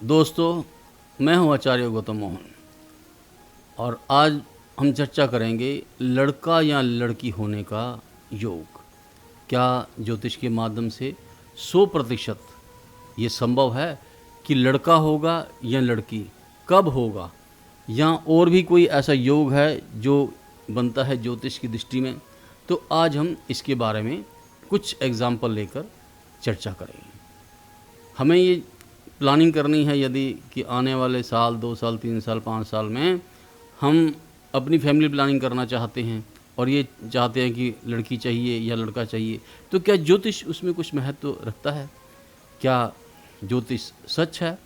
दोस्तों, मैं हूं आचार्य गौतम मोहन और आज हम चर्चा करेंगे लड़का या लड़की होने का योग। क्या ज्योतिष के माध्यम से 100% ये संभव है कि लड़का होगा या लड़की, कब होगा, या और भी कोई ऐसा योग है जो बनता है ज्योतिष की दृष्टि में? तो आज हम इसके बारे में कुछ एग्जाम्पल लेकर चर्चा करेंगे। हमें ये प्लानिंग करनी है यदि कि आने वाले साल, 2 साल, 3 साल, 5 साल में हम अपनी फैमिली प्लानिंग करना चाहते हैं और ये चाहते हैं कि लड़की चाहिए या लड़का चाहिए, तो क्या ज्योतिष उसमें कुछ महत्व रखता है? क्या ज्योतिष सच है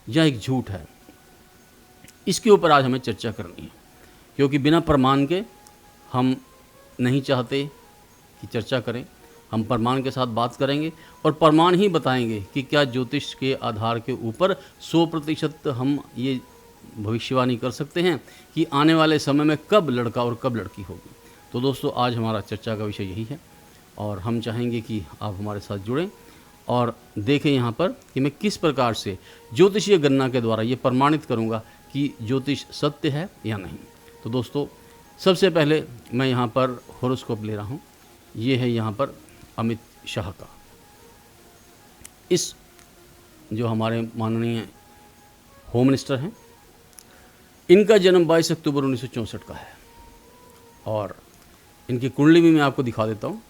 या एक झूठ है? इसके ऊपर आज हमें चर्चा करनी है, क्योंकि बिना प्रमाण के हम नहीं चाहते कि चर्चा करें। हम प्रमाण के साथ बात करेंगे और प्रमाण ही बताएंगे कि क्या ज्योतिष के आधार के ऊपर 100% हम ये भविष्यवाणी कर सकते हैं कि आने वाले समय में कब लड़का और कब लड़की होगी। तो दोस्तों, आज हमारा चर्चा का विषय यही है और हम चाहेंगे कि आप हमारे साथ जुड़ें और देखें यहाँ पर कि मैं किस प्रकार से ज्योतिषीय गणना के द्वारा ये प्रमाणित करूँगा कि ज्योतिष सत्य है या नहीं। तो दोस्तों, सबसे पहले मैं यहाँ पर हॉरोस्कोप ले रहा हूँ। ये है यहाँ पर अमित शाह का। इस जो हमारे माननीय होम मिनिस्टर हैं, इनका जन्म 22 अक्टूबर 1964 का है और इनकी कुंडली भी मैं आपको दिखा देता हूँ।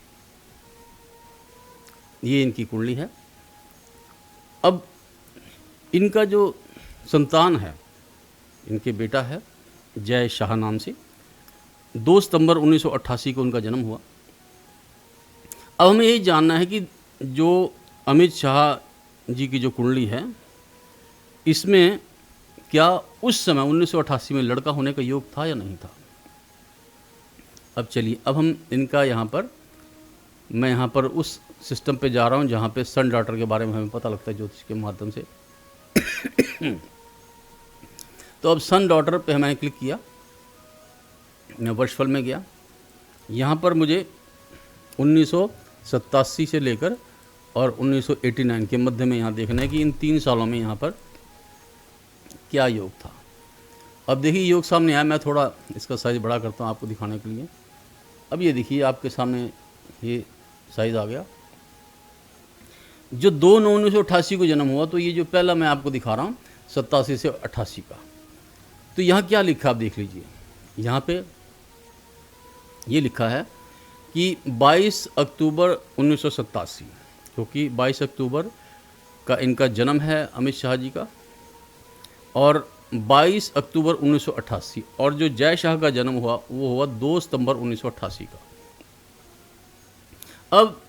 ये इनकी कुंडली है। अब इनका जो संतान है, इनके बेटा है जय शाह नाम से। 2 सितंबर 1988 को उनका जन्म हुआ। अब हमें यही जानना है कि जो अमित शाह जी की जो कुंडली है, इसमें क्या उस समय 1988 में लड़का होने का योग था या नहीं था। अब चलिए, अब हम इनका मैं यहाँ पर उस सिस्टम पे जा रहा हूँ जहाँ पे सन डॉटर के बारे में हमें पता लगता है ज्योतिष के माध्यम से। तो अब सन डॉटर पे मैंने क्लिक किया, मैं वर्षफल में गया। यहाँ पर मुझे 1987 से लेकर और 1989 के मध्य में यहाँ देखना है कि इन 3 सालों में यहाँ पर क्या योग था। अब देखिए, योग सामने आया। मैं थोड़ा इसका साइज़ बड़ा करता हूँ आपको दिखाने के लिए। अब ये देखिए, आपके सामने ये साइज़ आ गया। जो 2/9/1988 को जन्म हुआ, तो ये जो पहला मैं आपको दिखा रहा हूँ 87 से 88 का, तो यहाँ क्या लिखा आप देख लीजिए। यहाँ पे ये लिखा है कि 22 अक्टूबर 1987, क्योंकि 22 अक्टूबर का इनका जन्म है अमित शाह जी का, और 22 अक्टूबर 1988, और जो जय शाह का जन्म हुआ वो हुआ 2 सितंबर 1988 का। अब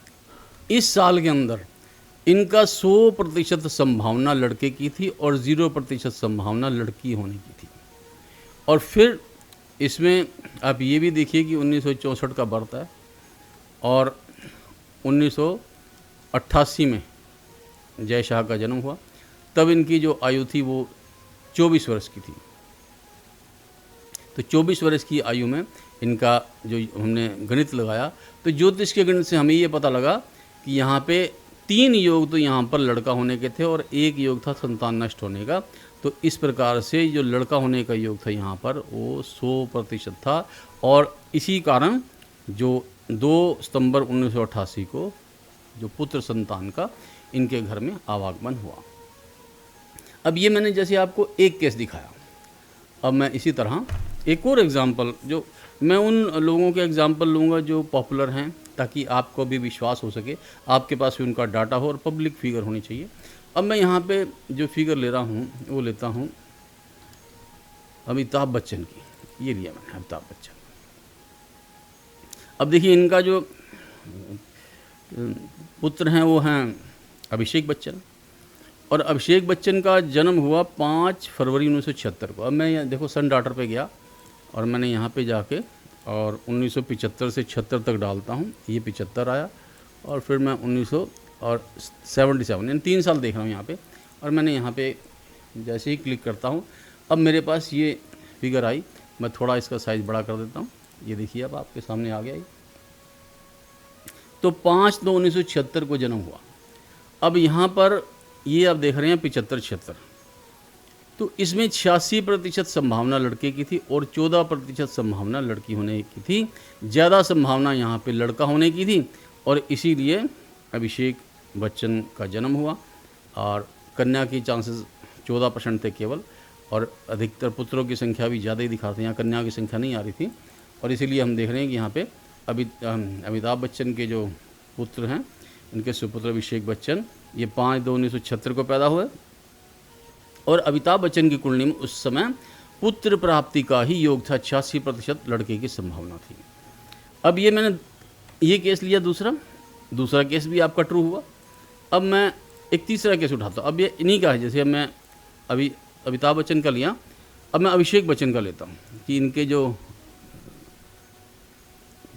इस साल के अंदर इनका 100% संभावना लड़के की थी और 0% संभावना लड़की होने की थी। और फिर इसमें आप ये भी देखिए कि 1964 का बर्थ है और 1988 में जय शाह का जन्म हुआ। तब इनकी जो आयु थी वो 24 वर्ष की थी। तो 24 वर्ष की आयु में इनका जो हमने गणित लगाया, तो ज्योतिष के गणित से हमें ये पता लगा कि यहाँ पे 3 योग तो यहाँ पर लड़का होने के थे और 1 योग था संतान नष्ट होने का। तो इस प्रकार से जो लड़का होने का योग था यहाँ पर वो 100% था, और इसी कारण जो 2 सितंबर 1988 को जो पुत्र संतान का इनके घर में आवागमन हुआ। अब ये मैंने जैसे आपको एक केस दिखाया, अब मैं इसी तरह एक और एग्ज़ाम्पल, जो मैं उन लोगों के एग्ज़ाम्पल लूँगा जो पॉपुलर हैं, ताकि आपको भी विश्वास हो सके, आपके पास भी उनका डाटा हो और पब्लिक फिगर होनी चाहिए। अब मैं यहाँ पे जो फिगर ले रहा हूँ वो लेता हूँ अमिताभ बच्चन की। ये लिया मैंने अमिताभ बच्चन। अब देखिए, इनका जो पुत्र हैं वो हैं अभिषेक बच्चन, और अभिषेक बच्चन का जन्म हुआ 5 फरवरी 1976 को। अब मैं यहाँ देखो सन डॉटर पे गया और मैंने यहाँ पे जाके और 1975 से 76 तक डालता हूँ, ये 75 आया, और फिर मैं 1977 यानी 3 साल देख रहा हूँ यहाँ पे, और मैंने यहाँ पे जैसे ही क्लिक करता हूँ अब मेरे पास ये फिगर आई। मैं थोड़ा इसका साइज़ बड़ा कर देता हूँ। ये देखिए, अब आपके सामने आ गया ये। तो 5/2/1976 को जन्म हुआ। अब यहाँ पर ये आप देख रहे हैं 75-76, तो इसमें 86% संभावना लड़के की थी और 14% संभावना लड़की होने की थी। ज़्यादा संभावना यहाँ पे लड़का होने की थी और इसीलिए अभिषेक बच्चन का जन्म हुआ। और कन्या की चांसेस 14% थे केवल, और अधिकतर पुत्रों की संख्या भी ज़्यादा ही दिखाते हैं। यहाँ कन्या की संख्या नहीं आ रही थी और इसीलिए हम देख रहे हैं कि यहाँ पे अमिताभ बच्चन के जो पुत्र हैं, इनके सुपुत्र अभिषेक बच्चन, ये 5/2/1976 को पैदा हुए और अमिताभ बच्चन की कुंडली में उस समय पुत्र प्राप्ति का ही योग था। 86% लड़के की संभावना थी। अब ये मैंने ये केस लिया, दूसरा केस भी आपका ट्रू हुआ। अब मैं एक तीसरा केस उठाता हूँ। अब ये इन्हीं का है, जैसे मैं अभी अमिताभ बच्चन का लिया, अब मैं अभिषेक बच्चन का लेता हूँ कि इनके जो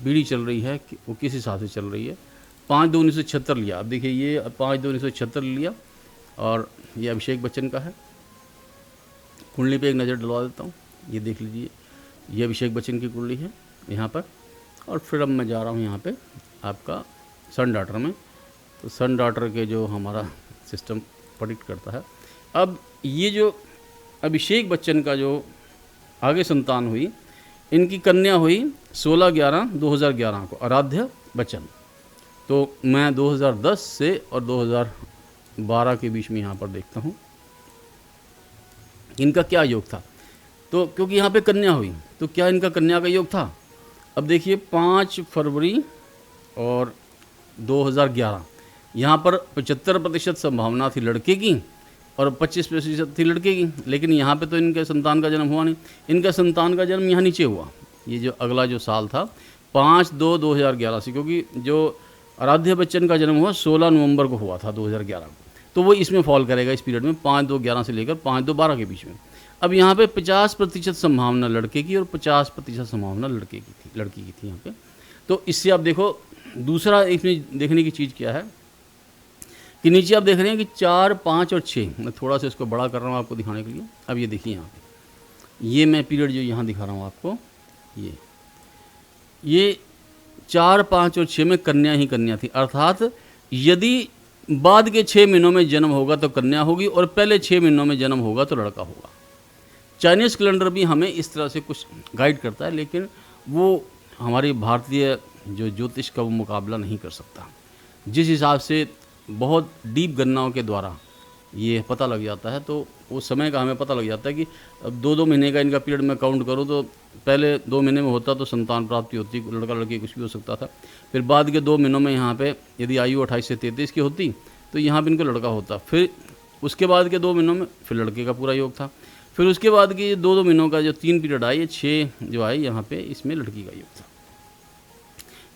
पीढ़ी चल रही है कि वो किस हिसाब से चल रही है। 5/2/1976 लिया। अब देखिए ये 5/2/1976 लिया और ये अभिषेक बच्चन का है। कुंडली पे एक नज़र डलवा देता हूँ, ये देख लीजिए, ये अभिषेक बच्चन की कुंडली है यहाँ पर। और फिर अब मैं जा रहा हूँ यहाँ पे आपका सन डाटर में। तो सन डाटर के जो हमारा सिस्टम प्रेडिक्ट करता है। अब ये जो अभिषेक बच्चन का जो आगे संतान हुई, इनकी कन्या हुई 16/11/2011 को, आराध्या बच्चन। तो मैं 2010 से और 2012 के बीच में यहाँ पर देखता हूँ इनका क्या योग था। तो क्योंकि यहाँ पे कन्या हुई, तो क्या इनका कन्या का योग था। अब देखिए 5 फरवरी और 2011, यहाँ पर 75% संभावना थी लड़के की और 25% थी लड़के की। लेकिन यहाँ पे तो इनके संतान का जन्म हुआ नहीं। इनका संतान का जन्म यहाँ नीचे हुआ, ये जो अगला जो साल था 5/2/2011 से, क्योंकि जो आराध्या बच्चन का जन्म हुआ 16 नवंबर को हुआ था 2011 को। तो वो इसमें फॉल करेगा इस पीरियड में 5/2/11 से लेकर 5/2/12 के बीच में। अब यहाँ पे 50% संभावना लड़के की और 50% संभावना लड़की की थी यहाँ पे। तो इससे आप देखो, दूसरा इसमें देखने की चीज़ क्या है कि नीचे आप देख रहे हैं कि 4, 5 और 6, मैं थोड़ा सा इसको बड़ा कर रहा हूँ आपको दिखाने के लिए। अब ये देखिए यहाँ पे, ये मैं पीरियड जो यहाँ दिखा रहा हूँ आपको, ये 4, 5 और 6 में कन्या ही कन्या थी। अर्थात यदि बाद के 6 महीनों में जन्म होगा तो कन्या होगी और पहले 6 महीनों में जन्म होगा तो लड़का होगा। चाइनीज़ कैलेंडर भी हमें इस तरह से कुछ गाइड करता है, लेकिन वो हमारी भारतीय जो ज्योतिष का वो मुकाबला नहीं कर सकता। जिस हिसाब से बहुत डीप गणनाओं के द्वारा ये पता लग जाता है, तो उस समय का हमें पता लग जाता है कि अब 2-2 महीने का इनका पीरियड मैं काउंट करूँ तो पहले 2 महीने में होता तो संतान प्राप्ति होती, लड़का लड़की कुछ भी हो सकता था। फिर बाद के 2 महीनों में यहाँ पे यदि आयु 28 से 33 की होती तो यहाँ पे इनका लड़का होता। फिर उसके बाद के 2 महीनों में फिर लड़के का पूरा योग था। फिर उसके बाद के 2-2 महीनों का जो 3 पीरियड आए, ये 6 जो आए यहाँ पे, इसमें लड़की का योग था।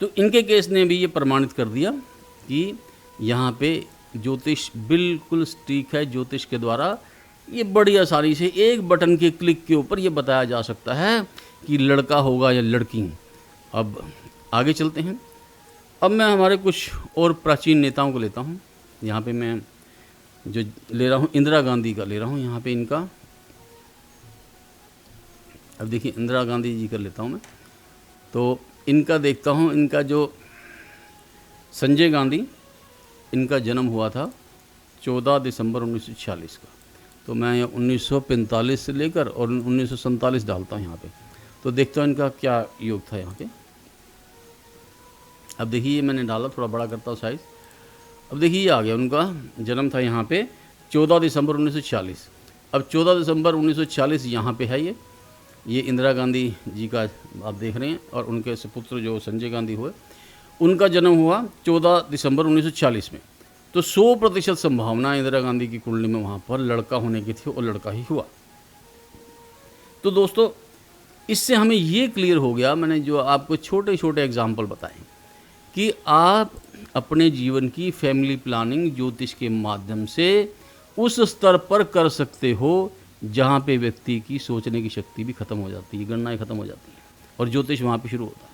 तो इनके केस ने भी ये प्रमाणित कर दिया कि यहाँ पे ज्योतिष बिल्कुल सटीक है। ज्योतिष के द्वारा ये बड़ी आसानी से एक बटन के क्लिक के ऊपर ये बताया जा सकता है कि लड़का होगा या लड़की। अब आगे चलते हैं। अब मैं हमारे कुछ और प्राचीन नेताओं को लेता हूँ। यहाँ पे मैं जो ले रहा हूँ इंदिरा गांधी का ले रहा हूँ यहाँ पे इनका। अब देखिए इंदिरा गांधी जी का लेता हूँ मैं, तो इनका देखता हूँ। इनका जो संजय गांधी, इनका जन्म हुआ था 14 दिसंबर 1946 का। तो मैं 1945 से लेकर और 1947 डालता हूँ यहाँ पे, तो देखता हूँ इनका क्या योग था यहाँ पे। अब देखिए ये मैंने डाला, थोड़ा बड़ा करता हूँ साइज़। अब देखिए ये आ गया, उनका जन्म था यहाँ पे 14 दिसंबर 1946। अब 14 दिसंबर 1946 यहाँ पे है ये इंदिरा गांधी जी का आप देख रहे हैं, और उनके सुपुत्र जो संजय गांधी हुए, उनका जन्म हुआ 14 दिसंबर 1940 में। तो 100% संभावना इंदिरा गांधी की कुंडली में वहाँ पर लड़का होने की थी और लड़का ही हुआ। तो दोस्तों इससे हमें ये क्लियर हो गया, मैंने जो आपको छोटे छोटे एग्जाम्पल बताए, कि आप अपने जीवन की फैमिली प्लानिंग ज्योतिष के माध्यम से उस स्तर पर कर सकते हो जहाँ पे व्यक्ति की सोचने की शक्ति भी खत्म हो जाती है, गणनाएं खत्म हो जाती हैं और ज्योतिष वहाँ पे शुरू होता है।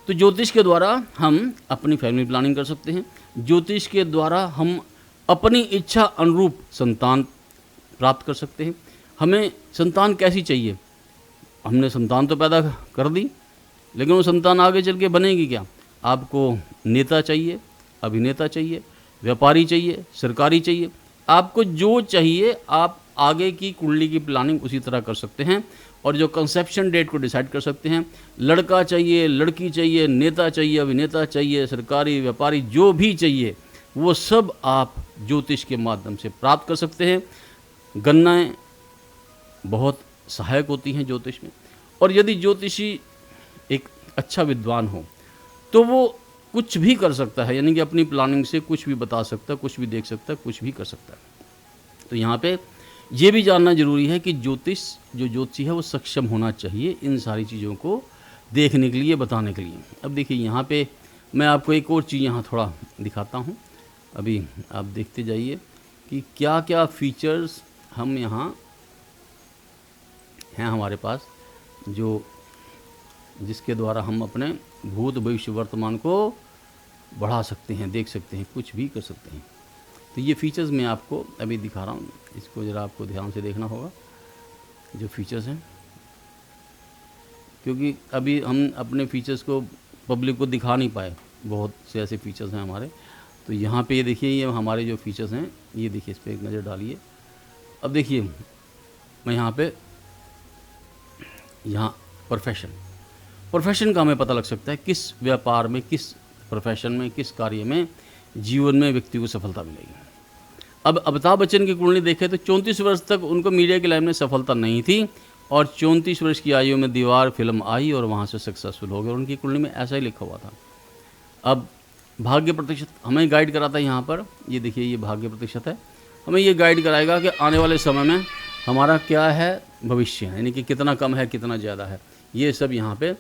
तो ज्योतिष के द्वारा हम अपनी फैमिली प्लानिंग कर सकते हैं। ज्योतिष के द्वारा हम अपनी इच्छा अनुरूप संतान प्राप्त कर सकते हैं। हमें संतान कैसी चाहिए, हमने संतान तो पैदा कर दी, लेकिन वो संतान आगे चल के बनेगी क्या। आपको नेता चाहिए, अभिनेता चाहिए, व्यापारी चाहिए, सरकारी चाहिए, आपको जो चाहिए आप आगे की कुंडली की प्लानिंग उसी तरह कर सकते हैं और जो कंसेप्शन डेट को डिसाइड कर सकते हैं। लड़का चाहिए, लड़की चाहिए, नेता चाहिए, अभिनेता चाहिए, सरकारी व्यापारी, जो भी चाहिए वो सब आप ज्योतिष के माध्यम से प्राप्त कर सकते हैं। गणनाएँ बहुत सहायक होती हैं ज्योतिष में, और यदि ज्योतिषी एक अच्छा विद्वान हो तो वो कुछ भी कर सकता है, यानी कि अपनी प्लानिंग से कुछ भी बता सकता है, कुछ भी देख सकता है, कुछ भी कर सकता है। तो यहाँ पे ये भी जानना जरूरी है कि ज्योतिषी है वो सक्षम होना चाहिए इन सारी चीज़ों को देखने के लिए, बताने के लिए। अब देखिए यहाँ पे मैं आपको एक और चीज़ यहाँ थोड़ा दिखाता हूँ, अभी आप देखते जाइए कि क्या क्या फीचर्स हम यहाँ हैं हमारे पास, जो जिसके द्वारा हम अपने भूत भविष्य वर्तमान को बढ़ा सकते हैं, देख सकते हैं, कुछ भी कर सकते हैं। तो ये फीचर्स मैं आपको अभी दिखा रहा हूँ, इसको ज़रा आपको ध्यान से देखना होगा जो फीचर्स हैं, क्योंकि अभी हम अपने फीचर्स को पब्लिक को दिखा नहीं पाए, बहुत से ऐसे फीचर्स हैं हमारे। तो यहाँ पे ये देखिए, ये हमारे जो फीचर्स हैं, ये देखिए, इस पर एक नज़र डालिए। अब देखिए मैं यहाँ प्रोफेशन का हमें पता लग सकता है, किस व्यापार में, किस प्रोफेशन में, किस कार्य में जीवन में व्यक्ति को सफलता मिलेगी। अब अमिताभ बच्चन की कुंडली देखें तो 34 वर्ष तक उनको मीडिया की लाइन में सफलता नहीं थी, और 34 वर्ष की आयु में दीवार फिल्म आई और वहाँ से सक्सेसफुल हो गए, और उनकी कुंडली में ऐसा ही लिखा हुआ था। अब भाग्य प्रतिशत हमें गाइड कराता है यहाँ पर, ये देखिए, ये भाग्य प्रतिशत है, हमें ये गाइड कराएगा कि आने वाले समय में हमारा क्या है भविष्य, यानी कि कितना कम है, कितना ज़्यादा है, ये सब यहाँ पे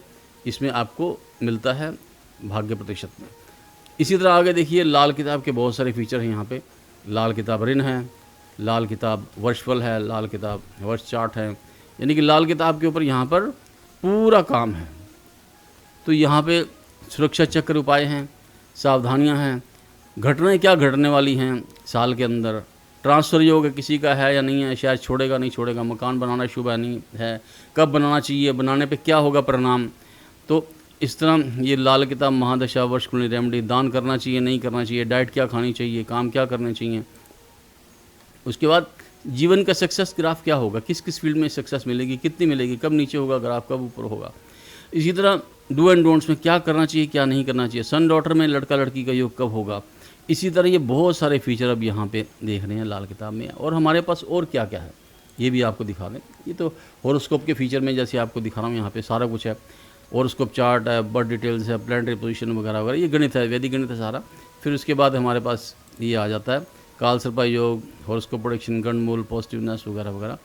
इसमें आपको मिलता है भाग्य प्रतिशत में। इसी तरह आगे देखिए, लाल किताब के बहुत सारे फीचर हैं यहाँ पे। लाल किताब ऋण है, लाल किताब वर्षफल है, लाल किताब वर्ष चार्ट है, यानी कि लाल किताब के ऊपर यहाँ पर पूरा काम है। तो यहाँ पे सुरक्षा चक्र उपाय हैं, सावधानियाँ हैं, घटनाएँ क्या घटने वाली हैं साल के अंदर, ट्रांसफ़र योग किसी का है या नहीं है, शायद छोड़ेगा नहीं छोड़ेगा, मकान बनाना शुभ है नहीं है, कब बनाना चाहिए, बनाने पे क्या होगा परिणाम। तो इस तरह ये लाल किताब महादशा, वर्ष कुंडली, रेमेडी, दान करना चाहिए नहीं करना चाहिए, डाइट क्या खानी चाहिए, काम क्या करने चाहिए। उसके बाद जीवन का सक्सेस ग्राफ क्या होगा, किस किस फील्ड में सक्सेस मिलेगी, कितनी मिलेगी, कब नीचे होगा ग्राफ, कब ऊपर होगा। इसी तरह डू एंड डोंट्स में क्या करना चाहिए, क्या नहीं करना चाहिए, सन डॉटर में लड़का लड़की का योग कब होगा। इसी तरह ये बहुत सारे फीचर अब यहाँ पे देख रहे हैं लाल किताब में। और हमारे पास और क्या क्या है ये भी आपको दिखा दें। ये तो हॉरोस्कोप के फीचर में जैसे आपको दिखा रहा हूँ, यहाँ पे सारा कुछ है, हॉरोस्कोप चार्ट है, बर्थ डिटेल्स है, प्लैनेटरी पोजीशन वगैरह वगैरह, ये गणित है, वैदिक गणित है सारा। फिर उसके बाद हमारे पास ये आ जाता है काल सर्प योग, हॉरोस्कोप प्रोडिक्शन, गणमूल, पॉजिटिवनेस वगैरह वगैरह।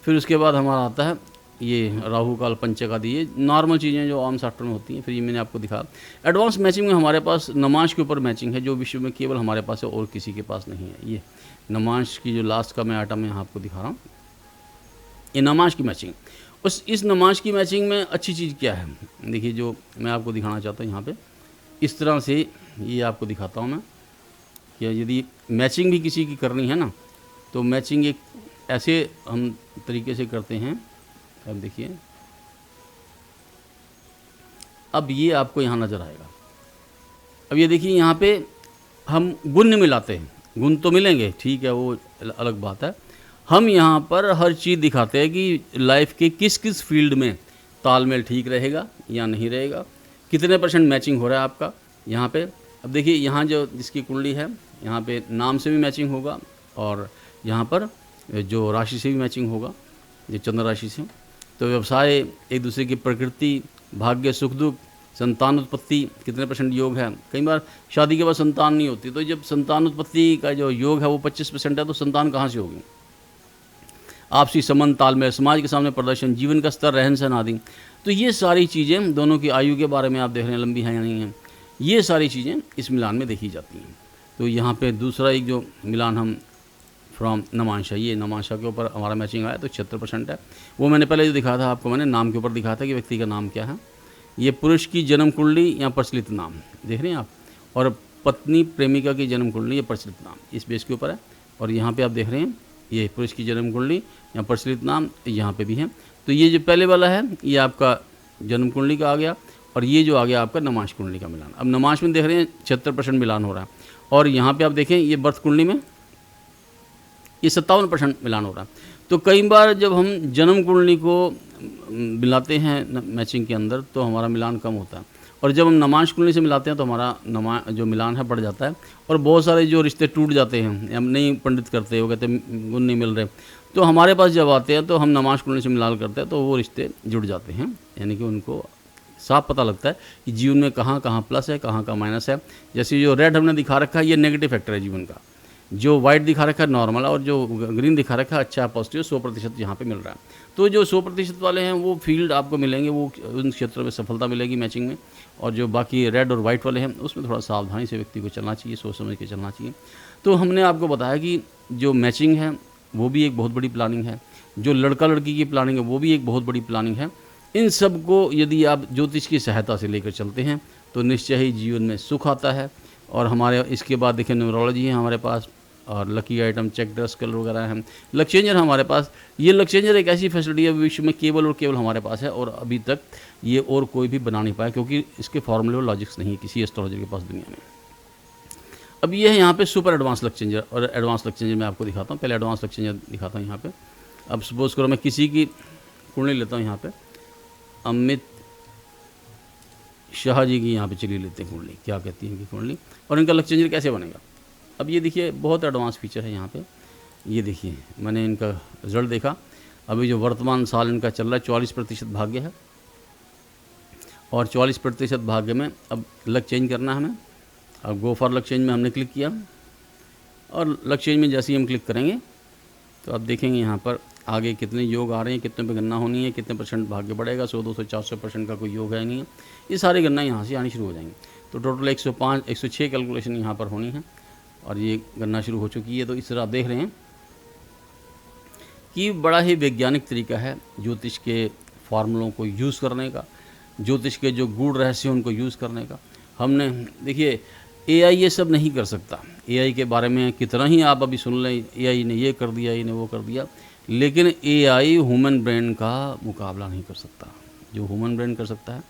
फिर उसके बाद हमारा आता है ये राहु काल पंचक, ये नॉर्मल चीज़ें जो आम सॉफ्टवेयर में होती हैं। फिर ये मैंने आपको दिखा। एडवांस मैचिंग में हमारे पास नमाज के ऊपर मैचिंग है, जो विश्व में केवल हमारे पास है और किसी के पास नहीं है। ये नमाज की जो लास्ट का मैं आइटम यहाँ आपको दिखा रहा हूँ, ये नमाज की मैचिंग। इस नमाज की मैचिंग में अच्छी चीज़ क्या है, देखिए जो मैं आपको दिखाना चाहता हूँ यहाँ पे, इस तरह से ये आपको दिखाता हूँ मैं कि यदि मैचिंग भी किसी की करनी है ना, तो मैचिंग एक ऐसे हम तरीके से करते हैं। अब देखिए, अब ये आपको यहाँ नज़र आएगा। अब ये देखिए, यहाँ पे हम गुण मिलाते हैं, गुण तो मिलेंगे, ठीक है, वो अलग बात है। हम यहाँ पर हर चीज़ दिखाते हैं कि लाइफ के किस किस फील्ड में तालमेल ठीक रहेगा या नहीं रहेगा, कितने % मैचिंग हो रहा है आपका यहाँ पे। अब देखिए, यहाँ जो जिसकी कुंडली है, यहाँ पे नाम से भी मैचिंग होगा, और यहाँ पर जो राशि से भी मैचिंग होगा, जो चंद्र राशि से। तो व्यवसाय, एक दूसरे की प्रकृति, भाग्य, सुख दुख, संतान उत्पत्ति, कितने % योग है। कई बार शादी के बाद संतान नहीं होती, तो जब संतान उत्पत्ति का जो योग है वो 25% है, तो संतान कहाँ से होगी। आपसी संबंध, तालमेल, समाज के सामने प्रदर्शन, जीवन का स्तर, रहन सहन आदि। तो ये सारी चीज़ें, दोनों की आयु के बारे में आप देख रहे हैं, लंबी है या नहीं है, ये सारी चीज़ें इस मिलान में देखी जाती हैं। तो यहाँ पे दूसरा एक जो मिलान हम फ्रॉम नमांशा, ये नमांशा के ऊपर हमारा मैचिंग आया तो 76% है। वो मैंने पहले जो दिखाया था आपको, मैंने नाम के ऊपर दिखाया था कि व्यक्ति का नाम क्या है। ये पुरुष की जन्म कुंडली या प्रचलित नाम देख रहे हैं आप, और पत्नी प्रेमिका की जन्म कुंडली या प्रचलित नाम, इस बेस के ऊपर है। और यहाँ पे आप देख रहे हैं ये पुरुष की जन्म कुंडली या प्रचलित नाम, यहाँ पे भी है। तो ये जो पहले वाला है ये आपका जन्म कुंडली का आ गया, और ये जो आ गया आपका नमाश कुंडली का मिलान। अब नमाश में देख रहे हैं 76% मिलान हो रहा है। और यहाँ पे आप देखें, ये बर्थ कुंडली में ये 57% मिलान हो रहा है। तो कई बार जब हम जन्म कुंडली को मिलाते हैं मैचिंग के अंदर तो हमारा मिलान कम होता है, और जब हम नमांश कुंडली से मिलाते हैं तो हमारा जो मिलान है बढ़ जाता है, और बहुत सारे जो रिश्ते टूट जाते हैं, हम नहीं पंडित करते, वो कहते हैं गुण नहीं मिल रहे, तो हमारे पास जब आते हैं तो हम नमांश कुंडली से मिलान करते हैं तो वो रिश्ते जुड़ जाते हैं, यानी कि उनको साफ पता लगता है कि जीवन में कहाँ कहाँ प्लस है, कहाँ कहाँ माइनस है। जैसे जो रेड हमने दिखा रखा है ये नेगेटिव फैक्टर है जीवन का, जो वाइट दिखा रखा है नॉर्मल है, और जो ग्रीन दिखा रखा है अच्छा पॉजिटिव 100% यहाँ पे मिल रहा है। तो जो 100% वाले हैं वो फील्ड आपको मिलेंगे, वो उन क्षेत्रों में सफलता मिलेगी मैचिंग में, और जो बाकी रेड और वाइट वाले हैं उसमें थोड़ा सावधानी से व्यक्ति को चलना चाहिए, सोच समझ के चलना चाहिए। तो हमने आपको बताया कि जो मैचिंग है वो भी एक बहुत बड़ी प्लानिंग है, जो लड़का लड़की की प्लानिंग है वो भी एक बहुत बड़ी प्लानिंग है। इन सब को यदि आप ज्योतिष की सहायता से लेकर चलते हैं तो निश्चय ही जीवन में सुख आता है। और हमारे इसके बाद देखिए न्यूमरोलॉजी है हमारे पास, और lucky item check dress colour वगैरह हैं, लक्षेंजर हमारे पास। ये लक्षेंजर एक ऐसी फैसिलिटी है विश्व में केवल और केवल हमारे पास है, और अभी तक ये और कोई भी बना नहीं पाया, क्योंकि इसके फॉर्मूले और लॉजिक्स नहीं है किसी एस्ट्रोलॉजर के पास दुनिया में। अब ये है यहाँ पे सुपर एडवांस लक्षेंजर, और एडवांस लक्षेंजर मैं आपको दिखाता हूँ। पहले एडवांस लक्षेंजर दिखाता हूँ यहाँ पे। अब सपोज करो मैं किसी की कुंडली लेता हूँ, यहाँ पे अमित शाह जी की यहाँ पे चलिए लेते हैं कुंडली, क्या कहती है इनकी कुंडली, और इनका लक्षेंजर कैसे बनेगा। अब ये देखिए बहुत एडवांस फीचर है यहाँ पे। ये देखिए मैंने इनका रिजल्ट देखा, अभी जो वर्तमान साल इनका चल रहा है 44% भाग्य है, और 44% भाग्य में अब लक चेंज करना है हमें। अब गो फॉर लक चेंज में हमने क्लिक किया, और लक चेंज में जैसे ही हम क्लिक करेंगे तो आप देखेंगे यहाँ पर आगे कितने योग आ रहे हैं, कितने पे गणना होनी है, कितने % भाग्य बढ़ेगा, 100, 200, 400% का कोई योग है नहीं है। ये सारी गणना यहाँ से आनी शुरू हो जाएंगी। तो टोटल 105, 106 कैलकुलेशन यहाँ पर होनी है, और ये गणना शुरू हो चुकी है। तो इस तरह आप देख रहे हैं कि बड़ा ही वैज्ञानिक तरीका है ज्योतिष के फार्मूलों को यूज़ करने का, ज्योतिष के जो गूढ़ रहस्य उनको यूज़ करने का। हमने देखिए एआई ये सब नहीं कर सकता। एआई के बारे में कितना ही आप अभी सुन लें, एआई ने ये कर दिया, एआई ने वो कर दिया, लेकिन एआई ह्यूमन ब्रेन का मुकाबला नहीं कर सकता। जो ह्यूमन ब्रेन कर सकता है,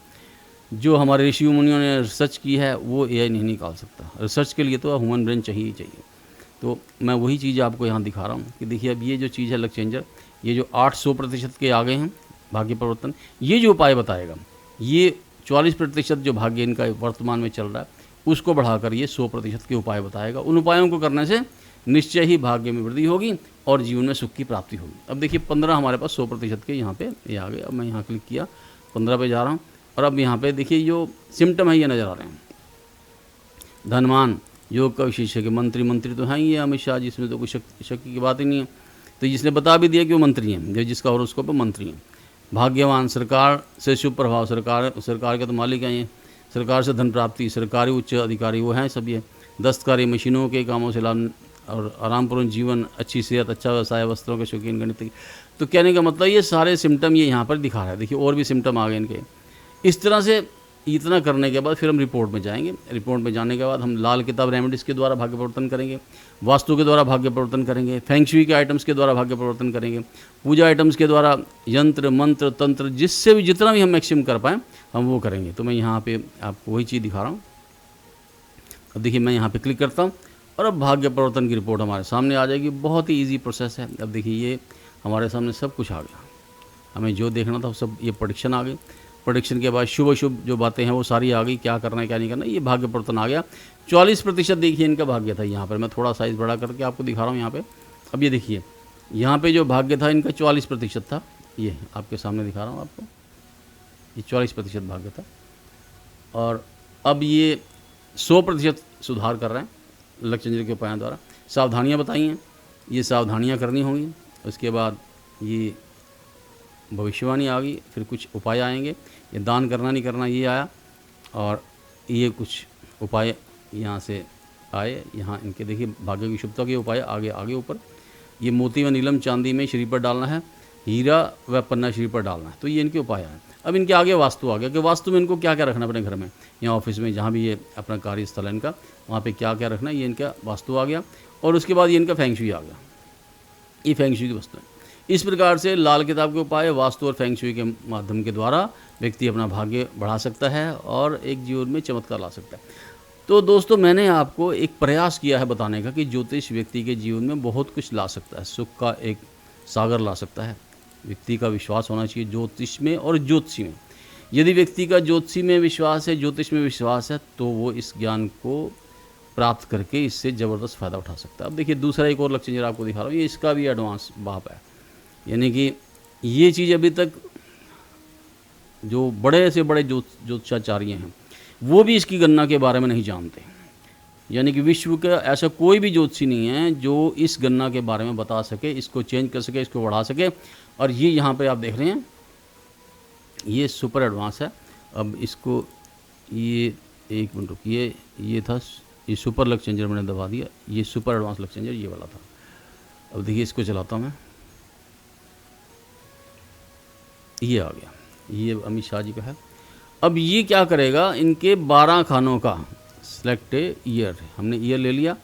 जो हमारे ऋषि मुनियों ने रिसर्च की है, वो एआई नहीं निकाल सकता। रिसर्च के लिए तो ह्यूमन ब्रेन चाहिए ही चाहिए। तो मैं वही चीज़ आपको यहाँ दिखा रहा हूँ कि देखिए अब ये जो चीज़ है लक चेंजर, ये जो 800% के आ गए हैं भाग्य परिवर्तन, ये जो उपाय बताएगा, ये 44% जो भाग्य इनका वर्तमान में चल रहा है उसको बढ़ाकर ये 100% के उपाय बताएगा। उन उपायों को करने से निश्चय ही भाग्य में वृद्धि होगी और जीवन में सुख की प्राप्ति होगी। अब देखिए 15 हमारे पास 100% के यहाँ पे ये आ गए। अब मैं यहाँ क्लिक किया, 15 पे जा रहा हूँ, और अब यहाँ पे देखिए जो सिम्टम है ये नज़र आ रहे हैं। धनवान योग का विशेष है कि मंत्री तो हैं ही है अमित शाह जी, इसमें तो कोई शक की बात ही नहीं है। तो जिसने बता भी दिया कि वो मंत्री हैं, जो जिसका हॉरोस्कोप है मंत्री हैं। भाग्यवान, सरकार से शुभ प्रभाव, सरकार के तो मालिक हैं ये, सरकार से धन प्राप्ति, सरकारी उच्च अधिकारी वो हैं सब ये। दस्तकारी, मशीनों के कामों से लाभ और आरामपूर्ण जीवन, अच्छी सेहत, अच्छा व्यवसाय, वस्त्रों के शौकीन, गणित। तो कहने का मतलब ये सारे सिम्टम ये यहाँ पर दिखा रहा है। देखिए और भी सिम्टम आ गए इनके। इस तरह से इतना करने के बाद फिर हम रिपोर्ट में जाएंगे। रिपोर्ट में जाने के बाद हम लाल किताब रेमेडीज़ के द्वारा भाग्य परिवर्तन करेंगे, वास्तु के द्वारा भाग्य परिवर्तन करेंगे, फेंग शुई के आइटम्स के द्वारा भाग्य परिवर्तन करेंगे, पूजा आइटम्स के द्वारा यंत्र मंत्र तंत्र जिससे भी जितना भी हम मैक्सिमम कर पाएँ हम वो करेंगे। तो मैं यहाँ पे आपको वही चीज़ दिखा रहा हूँ। अब देखिए मैं यहाँ पे क्लिक करता हूँ और अब भाग्य परिवर्तन की रिपोर्ट हमारे सामने आ जाएगी। बहुत ही ईजी प्रोसेस है। अब देखिए ये हमारे सामने सब कुछ आ गया, हमें जो देखना था सब, ये प्रेडिक्शन आ गई। प्रेडिक्शन के बाद शुभ अशुभ जो बातें हैं वो सारी आ गई, क्या करना है क्या नहीं करना। ये भाग्य परिवर्तन आ गया। 44% देखिए इनका भाग्य था। यहाँ पर मैं थोड़ा साइज़ बड़ा करके आपको दिखा रहा हूँ यहाँ पे। अब ये देखिए यहाँ पे जो भाग्य था इनका 44% था, ये आपके सामने दिखा रहा हूँ आपको, ये 44% भाग्य था। और अब ये 100% सुधार कर रहे हैं लक्षचंद्र के उपायों द्वारा। सावधानियाँ बताई हैं, ये सावधानियाँ करनी होंगी। उसके बाद ये भविष्यवाणी आ गई, फिर कुछ उपाय आएंगे। ये दान करना नहीं करना ये आया, और ये कुछ उपाय यहाँ से आए। यहाँ इनके देखिए भाग्य की शुभता के उपाय आगे ऊपर। ये मोती व नीलम चांदी में शरीर पर डालना है, हीरा व पन्ना शरीर पर डालना है। तो ये इनके उपाय हैं। अब इनके आगे वास्तु आ गया कि वास्तु में इनको क्या क्या रखना अपने घर में या ऑफिस में, जहाँ भी ये अपना कार्यस्थल है इनका, वहाँ पे क्या क्या रखना है, ये इनका वास्तु आ गया। और उसके बाद ये इनका फेंग शुई आ गया। ये फेंग शुई की वस्तु है। इस प्रकार से लाल किताब के उपाय, वास्तु और फेंग शुई के माध्यम के द्वारा व्यक्ति अपना भाग्य बढ़ा सकता है और एक जीवन में चमत्कार ला सकता है। तो दोस्तों मैंने आपको एक प्रयास किया है बताने का कि ज्योतिष व्यक्ति के जीवन में बहुत कुछ ला सकता है, सुख का एक सागर ला सकता है। व्यक्ति का विश्वास होना चाहिए ज्योतिष में और ज्योतिषी में। यदि व्यक्ति का ज्योतिषी में विश्वास है, ज्योतिष में विश्वास है, तो वो इस ज्ञान को प्राप्त करके इससे ज़बरदस्त फ़ायदा उठा सकता है। अब देखिए दूसरा एक और लक्षण आपको दिखा रहा हूँ, ये इसका भी एडवांस भाव है। यानी कि ये चीज़ अभी तक जो बड़े से बड़े ज्योतिषाचार्य हैं वो भी इसकी गणना के बारे में नहीं जानते। यानी कि विश्व का ऐसा कोई भी ज्योतिषी नहीं है जो इस गणना के बारे में बता सके, इसको चेंज कर सके, इसको बढ़ा सके। और ये यहाँ पे आप देख रहे हैं, ये सुपर एडवांस है। अब इसको ये एक मिनट रुकिए, ये था, ये सुपर लक चेंजर मैंने दबा दिया, ये सुपर एडवांस लक चेंजर ये वाला था। अब देखिए इसको चलाता हूँ मैं, ये आ गया, ये अमित शाह जी का है। अब ये क्या करेगा, इनके 12 खानों का सेलेक्ट ईयर, हमने ईयर ले लिया।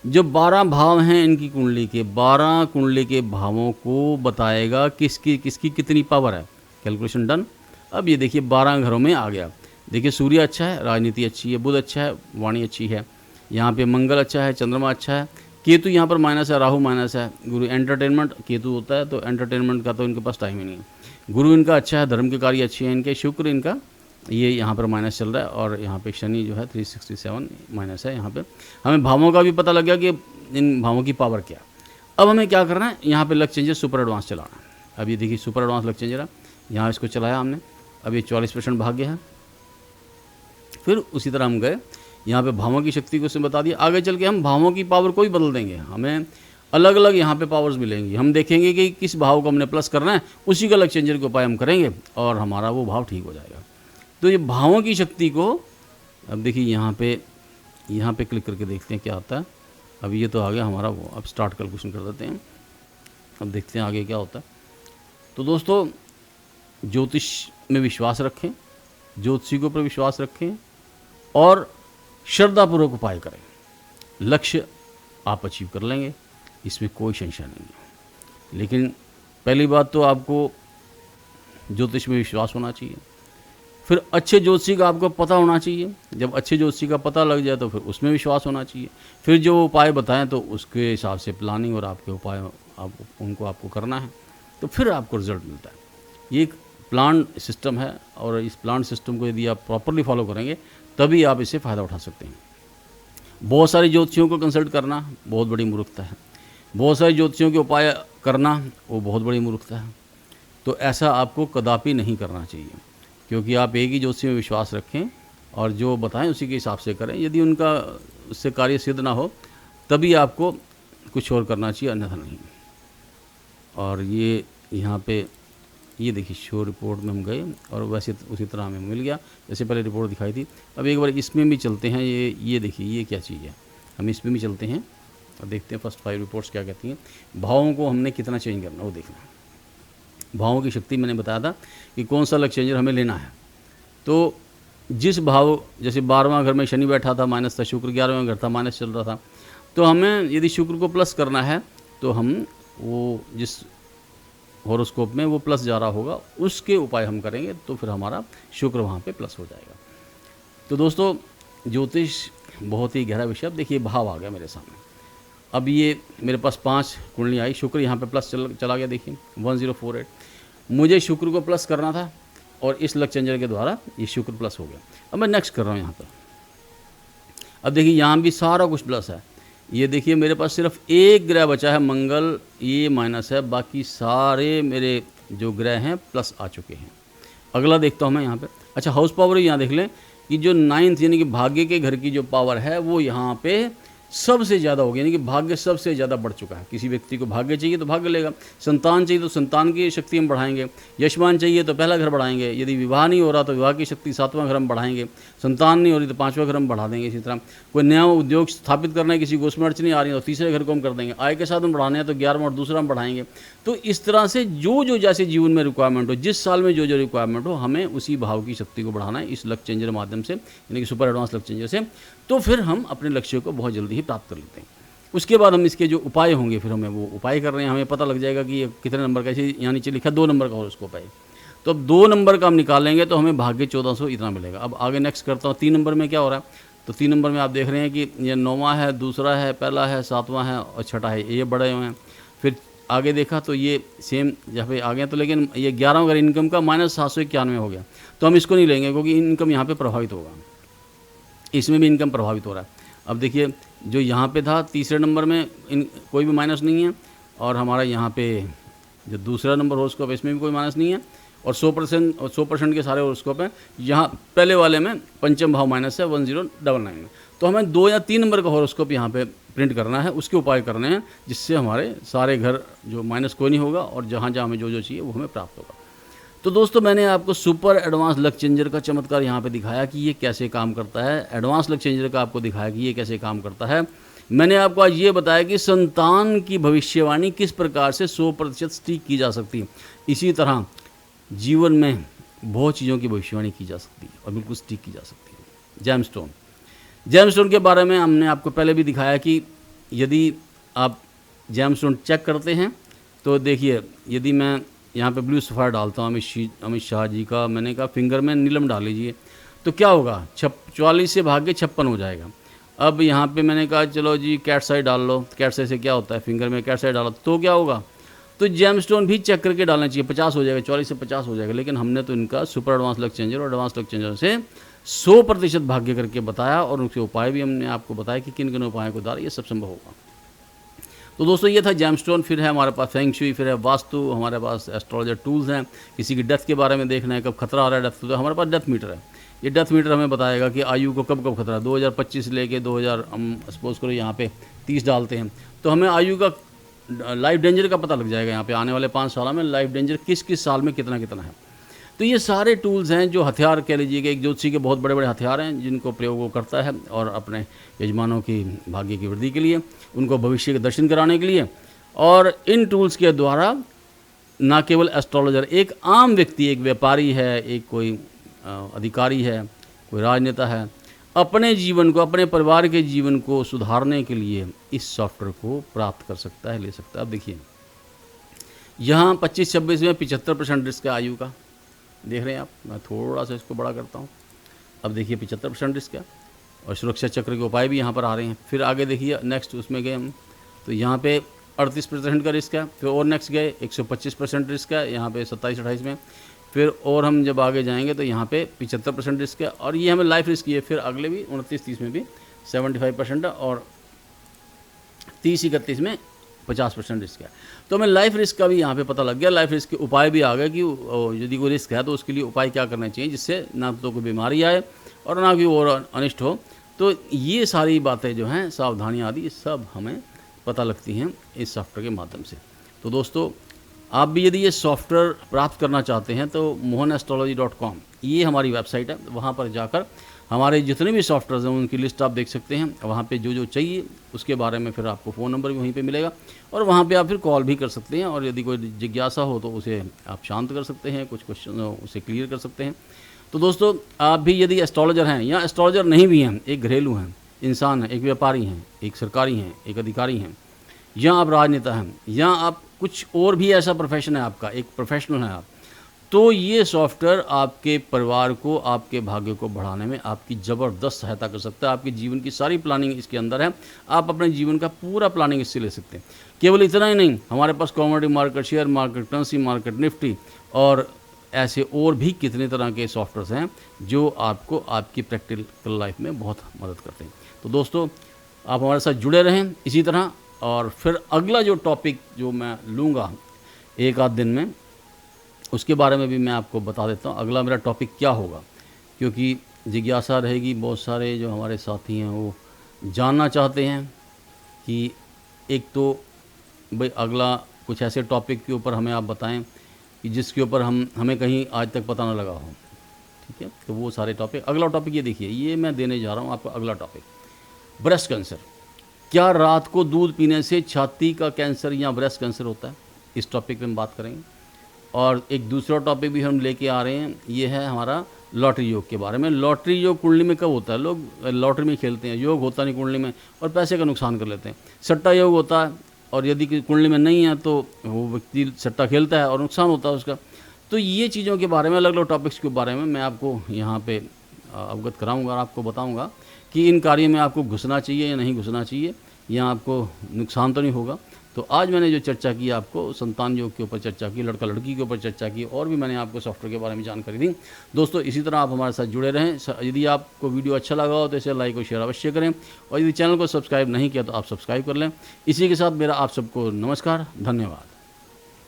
जो 12 भाव हैं इनकी कुंडली के, 12 कुंडली के भावों को बताएगा किसकी किसकी कितनी पावर है। Calculation done. अब ये देखिए 12 घरों में आ गया। देखिए सूर्य अच्छा है, राजनीति अच्छी है, बुध अच्छा है, वाणी अच्छी है, यहाँ पे मंगल अच्छा है, चंद्रमा अच्छा है, केतु यहाँ पर माइनस है, राहु माइनस है, गुरु एंटरटेनमेंट केतु होता है तो एंटरटेनमेंट का तो इनके पास टाइम ही नहीं है। गुरु इनका अच्छा है, धर्म के कार्य अच्छे हैं इनके। शुक्र इनका ये यहाँ पर माइनस चल रहा है, और यहाँ पे शनि जो है 367 माइनस है। यहाँ पे हमें भावों का भी पता लग गया कि इन भावों की पावर क्या। अब हमें क्या करना है, यहाँ पे लक चेंजर सुपर एडवांस चलाना है। अब ये देखिए सुपर एडवांस लक चेंजर है, यहाँ इसको चलाया हमने। अब ये 44% भाग्य है। फिर उसी तरह हम गए, यहाँ पे भावों की शक्ति को उसने बता दिया। आगे चल के हम भावों की पावर को ही बदल देंगे, हमें अलग अलग यहाँ पे पावर्स मिलेंगी। हम देखेंगे कि किस भाव को हमने प्लस करना है, उसी का लक चेंजर के उपाय हम करेंगे और हमारा वो भाव ठीक हो जाएगा। तो ये भावों की शक्ति को, अब देखिए यहाँ पे क्लिक करके देखते हैं क्या आता है। अब ये तो आ गया हमारा वो। अब स्टार्ट कैलकुलेशन कर देते हैं, अब देखते हैं आगे क्या होता है। तो दोस्तों ज्योतिष में विश्वास रखें, ज्योतिषी के ऊपर विश्वास रखें और श्रद्धापूर्वक उपाय करें। लक्ष्य आप अचीव कर लेंगे, इसमें कोई संशय नहीं है। लेकिन पहली बात तो आपको ज्योतिष में विश्वास होना चाहिए। फिर अच्छे ज्योतिषी का आपको पता होना चाहिए। जब अच्छे ज्योतिषी का पता लग जाए तो फिर उसमें विश्वास होना चाहिए। फिर जो उपाय बताएं तो उसके हिसाब से प्लानिंग और आपके उपाय आपको करना है, तो फिर आपको रिजल्ट मिलता है। ये एक प्लान सिस्टम है और इस प्लान सिस्टम को यदि आप प्रॉपरली फॉलो करेंगे तभी आप इससे फ़ायदा उठा सकते हैं। बहुत सारे ज्योतिषियों को कंसल्ट करना बहुत बड़ी मूर्खता है, बहुत सारे ज्योतिषियों के उपाय करना वो बहुत बड़ी मूर्खता है। तो ऐसा आपको कदापि नहीं करना चाहिए, क्योंकि आप एक ही ज्योतिषी में विश्वास रखें और जो बताएं उसी के हिसाब से करें। यदि उनका उससे कार्य सिद्ध ना हो तभी आपको कुछ और करना चाहिए, अन्यथा नहीं। और ये यहाँ पे ये देखिए शो रिपोर्ट में हम गए और वैसे उसी तरह हमें मिल गया जैसे पहले रिपोर्ट दिखाई थी। अब एक बार इसमें भी चलते हैं, ये देखिए ये क्या चीज़ है। हम इसमें भी चलते हैं और देखते हैं फर्स्ट 5 रिपोर्ट्स क्या कहती हैं। भावों को हमने कितना चेंज करना वो देखना है। भावों की शक्ति मैंने बताया था कि कौन सा लक चेंजर हमें लेना है। तो जिस भाव, जैसे 12वां घर में शनि बैठा था माइनस था, शुक्र 11वां घर था माइनस चल रहा था, तो हमें यदि शुक्र को प्लस करना है तो हम वो जिस हॉरोस्कोप में वो प्लस जा रहा होगा उसके उपाय हम करेंगे, तो फिर हमारा शुक्र वहाँ पे प्लस हो जाएगा। तो दोस्तों ज्योतिष बहुत ही गहरा विषय। अब देखिए भाव आ गया मेरे सामने। अब ये मेरे पास 5 कुंडली आई, शुक्र यहाँ पे प्लस चला गया। देखिए 1048 मुझे शुक्र को प्लस करना था और इस लक चेंजर के द्वारा ये शुक्र प्लस हो गया। अब मैं नेक्स्ट कर रहा हूँ यहाँ पर। अब देखिए यहाँ भी सारा कुछ प्लस है। ये देखिए मेरे पास सिर्फ एक ग्रह बचा है मंगल, ये माइनस है, बाकी सारे मेरे जो ग्रह हैं प्लस आ चुके हैं। अगला देखता हूँ मैं यहाँ पे। अच्छा हाउस पावर यहाँ देख लें कि जो 9th यानी कि भाग्य के घर की जो पावर है वो यहाँ पे सबसे ज़्यादा हो गया, यानी कि भाग्य सबसे ज़्यादा बढ़ चुका है। किसी व्यक्ति को भाग्य चाहिए तो भाग्य लेगा, संतान चाहिए तो संतान की शक्ति हम बढ़ाएंगे, यशमान चाहिए तो पहला घर बढ़ाएंगे, यदि विवाह नहीं हो रहा तो विवाह की शक्ति 7वां घर हम बढ़ाएंगे, संतान नहीं हो रही तो 5वां घर हम बढ़ा देंगे। इसी तरह कोई नया उद्योग स्थापित करना है, किसी को उसमें अड़चनी आ रही है तो 3रे घर को हम कर देंगे, आय के साधन बढ़ाने हैं तो 11वां और दूसरा हम बढ़ाएंगे। तो इस तरह से जो जैसे जीवन में रिक्वायरमेंट हो, जिस साल में जो रिक्वायरमेंट हो, हमें उसी भाव की शक्ति को बढ़ाना है इस लक चेंजर माध्यम से, यानी कि सुपर एडवांस लक चेंजर से। तो फिर हम अपने लक्ष्य को बहुत जल्दी ही प्राप्त कर लेते हैं। उसके बाद हम इसके जो उपाय होंगे फिर हमें वो उपाय कर रहे हैं, हमें पता लग जाएगा कि ये कितने नंबर का, यहाँ नीचे लिखा 2 नंबर का हॉरोस्कोप है। तो अब 2 नंबर का हम निकालेंगे तो हमें भाग्य 1400 इतना मिलेगा। अब आगे नेक्स्ट करता हूँ 3 नंबर में क्या हो रहा है। तो 3 नंबर में आप देख रहे हैं कि ये 9वां है, दूसरा है, पहला है, 7वां है और छठा है, ये बढ़े हुए हैं। फिर आगे देखा तो ये सेम जहाँ पे आ गए, तो लेकिन ये 11वां अगर इनकम का -791 हो गया, तो हम इसको नहीं लेंगे क्योंकि इनकम यहाँ पे प्रभावित होगा, इसमें भी इनकम प्रभावित हो रहा है। अब देखिए जो यहाँ पे था तीसरे नंबर में कोई भी माइनस नहीं है, और हमारा यहाँ पे जो दूसरा नंबर हॉरोस्कोप इसमें भी कोई माइनस नहीं है, और 100% के सारे हॉरोस्कोप हैं। यहाँ पहले वाले में पंचम भाव माइनस है 1099 में। तो हमें 2 या 3 नंबर का हॉरोस्कोप यहाँ पे प्रिंट करना है, उसके उपाय करने हैं, जिससे हमारे सारे घर जो माइनस कोई नहीं होगा और जहाँ जहाँ हमें जो जो चाहिए वो हमें प्राप्त होगा। तो दोस्तों मैंने आपको सुपर एडवांस लक चेंजर का चमत्कार यहाँ पे दिखाया कि ये कैसे काम करता है। एडवांस लक चेंजर का आपको दिखाया कि ये कैसे काम करता है। मैंने आपको आज ये बताया कि संतान की भविष्यवाणी किस प्रकार से 100% सटीक की जा सकती है। इसी तरह जीवन में बहुत चीज़ों की भविष्यवाणी की जा सकती है और बिल्कुल सटीक की जा सकती है। जेमस्टोन के बारे में हमने आपको पहले भी दिखाया कि यदि आप जेमस्टोन चेक करते हैं तो देखिए, यदि मैं यहाँ पे ब्लू सफ़ायर डालता हूँ अमित शाह जी का, मैंने कहा फिंगर में नीलम डाल लीजिए, तो क्या होगा 44 से भाग के 56 हो जाएगा। अब यहाँ पे मैंने कहा चलो जी कैट्स आई डाल लो, कैट्स आई से क्या होता है, फिंगर में कैट्स आई डालो तो क्या होगा, तो जेमस्टोन भी चेक करके डालना चाहिए, 50 हो जाएगा, 44 से 50 हो जाएगा। लेकिन हमने तो इनका सुपर एडवांस लक चेंजर और एडवांस लक चेंजर से 100% भाग्य करके बताया, और उसके उपाय भी हमने आपको बताया कि किन किन उपायों के द्वारा ये सब संभव होगा। तो दोस्तों ये था जेमस्टोन। फिर है हमारे पास फेंग शुई, फिर है वास्तु, हमारे पास एस्ट्रोलॉजर टूल्स हैं। किसी की डेथ के बारे में देखना है, कब खतरा आ रहा है डेथ, तो हमारे पास डेथ मीटर है। ये डेथ मीटर हमें बताएगा कि आयु को कब कब खतरा है। 2025 से लेके 2000 हम सपोज करो यहाँ पे 30 डालते हैं, तो हमें आयु का लाइफ डेंजर का पता लग जाएगा। यहाँ पे आने वाले 5 सालों में लाइफ डेंजर किस किस साल में कितना कितना है। तो ये सारे टूल्स हैं जो हथियार कह लीजिए कि एक ज्योतिषी के बहुत बड़े बड़े हथियार हैं, जिनको प्रयोग वो करता है और अपने यजमानों की भाग्य की वृद्धि के लिए, उनको भविष्य के दर्शन कराने के लिए। और इन टूल्स के द्वारा ना केवल एस्ट्रोलॉजर, एक आम व्यक्ति, एक व्यापारी है, एक कोई अधिकारी है, कोई राजनेता है, अपने जीवन को, अपने परिवार के जीवन को सुधारने के लिए इस सॉफ्टवेयर को प्राप्त कर सकता है, ले सकता है। अब देखिए यहाँ 25-26 में 75% रिस्क है आयु का, देख रहे हैं आप। मैं थोड़ा सा इसको बड़ा करता हूँ। अब देखिए 75% रिस्क है, और सुरक्षा चक्र के उपाय भी यहाँ पर आ रहे हैं। फिर आगे देखिए नेक्स्ट उसमें गए हम, तो यहाँ पे 38% का रिस्क है। फिर और नेक्स्ट गए 125% रिस्क है यहाँ पे 27-28 में। फिर और हम जब आगे जाएंगे तो यहाँ पे 75% रिस्क है, और ये हमें लाइफ रिस्क है। फिर अगले भी 29-30 में भी 75% है, और 30-31 में 50% रिस्क है। तो हमें लाइफ रिस्क का भी यहाँ पे पता लग गया। लाइफ रिस्क के उपाय भी आ गए कि यदि कोई रिस्क है तो उसके लिए उपाय क्या करना चाहिए, जिससे ना तो कोई बीमारी आए और ना कोई और अनिष्ट हो। तो ये सारी बातें जो हैं, सावधानियाँ आदि, सब हमें पता लगती हैं इस सॉफ्टवेयर के माध्यम से। तो दोस्तों आप भी यदि ये सॉफ्टवेयर प्राप्त करना चाहते हैं तो mohonastrology.com ये हमारी वेबसाइट है। वहाँ पर जाकर हमारे जितने भी सॉफ्टवेयर हैं उनकी लिस्ट आप देख सकते हैं। वहाँ पे जो जो चाहिए उसके बारे में फिर आपको फ़ोन नंबर भी वहीं पे मिलेगा, और वहाँ पे आप फिर कॉल भी कर सकते हैं, और यदि कोई जिज्ञासा हो तो उसे आप शांत कर सकते हैं, कुछ क्वेश्चन उसे क्लियर कर सकते हैं। तो दोस्तों आप भी यदि एस्ट्रोलॉजर हैं या एस्ट्रोलॉजर नहीं भी हैं, एक घरेलू हैं इंसान हैं, एक व्यापारी हैं, एक सरकारी हैं, एक अधिकारी हैं, या आप राजनेता हैं, या आप कुछ और भी ऐसा प्रोफेशन है आपका, एक प्रोफेशनल हैं आप, तो ये सॉफ्टवेयर आपके परिवार को, आपके भाग्य को बढ़ाने में आपकी ज़बरदस्त सहायता कर सकता है। आपके जीवन की सारी प्लानिंग इसके अंदर है। आप अपने जीवन का पूरा प्लानिंग इससे ले सकते हैं। केवल इतना ही नहीं, हमारे पास commodity market, share market, currency market, Nifty और ऐसे और भी कितने तरह के सॉफ्टवेयर हैं जो आपको आपकी प्रैक्टिकल लाइफ में बहुत मदद करते हैं। तो दोस्तों आप हमारे साथ जुड़े रहें इसी तरह, और फिर अगला जो टॉपिक जो मैं लूँगा एक आध दिन में, उसके बारे में भी मैं आपको बता देता हूँ अगला मेरा टॉपिक क्या होगा, क्योंकि जिज्ञासा रहेगी। बहुत सारे जो हमारे साथी हैं वो जानना चाहते हैं कि एक तो भाई अगला कुछ ऐसे टॉपिक के ऊपर हमें आप बताएं कि जिसके ऊपर हमें कहीं आज तक पता ना लगा हो। ठीक है, तो वो सारे टॉपिक, अगला टॉपिक ये देखिए, ये मैं देने जा रहा हूँ आपको अगला टॉपिक, ब्रेस्ट कैंसर। क्या रात को दूध पीने से छाती का कैंसर या ब्रेस्ट कैंसर होता है? इस टॉपिक पे हम बात करेंगे। और एक दूसरा टॉपिक भी हम लेके आ रहे हैं, ये है हमारा लॉटरी योग के बारे में। लॉटरी योग कुंडली में कब होता है? लोग लॉटरी में खेलते हैं, योग होता नहीं कुंडली में, और पैसे का नुकसान कर लेते हैं। सट्टा योग होता है, और यदि कुंडली में नहीं है तो वो व्यक्ति सट्टा खेलता है और नुकसान होता है उसका। तो ये चीज़ों के बारे में, अलग अलग टॉपिक्स के बारे में मैं आपको यहाँ पे अवगत कराऊंगा और आपको बताऊंगा कि इन कार्यों में आपको घुसना चाहिए या नहीं घुसना चाहिए, या आपको नुकसान तो नहीं होगा। तो आज मैंने जो चर्चा की आपको संतान योग के ऊपर चर्चा की, लड़का लड़की के ऊपर चर्चा की, और भी मैंने आपको सॉफ्टवेयर के बारे में जानकारी दी। दोस्तों इसी तरह आप हमारे साथ जुड़े रहें। यदि आपको वीडियो अच्छा लगा हो तो इसे लाइक और शेयर अवश्य करें, और यदि चैनल को सब्सक्राइब नहीं किया तो आप सब्सक्राइब कर लें। इसी के साथ मेरा आप सबको नमस्कार, धन्यवाद।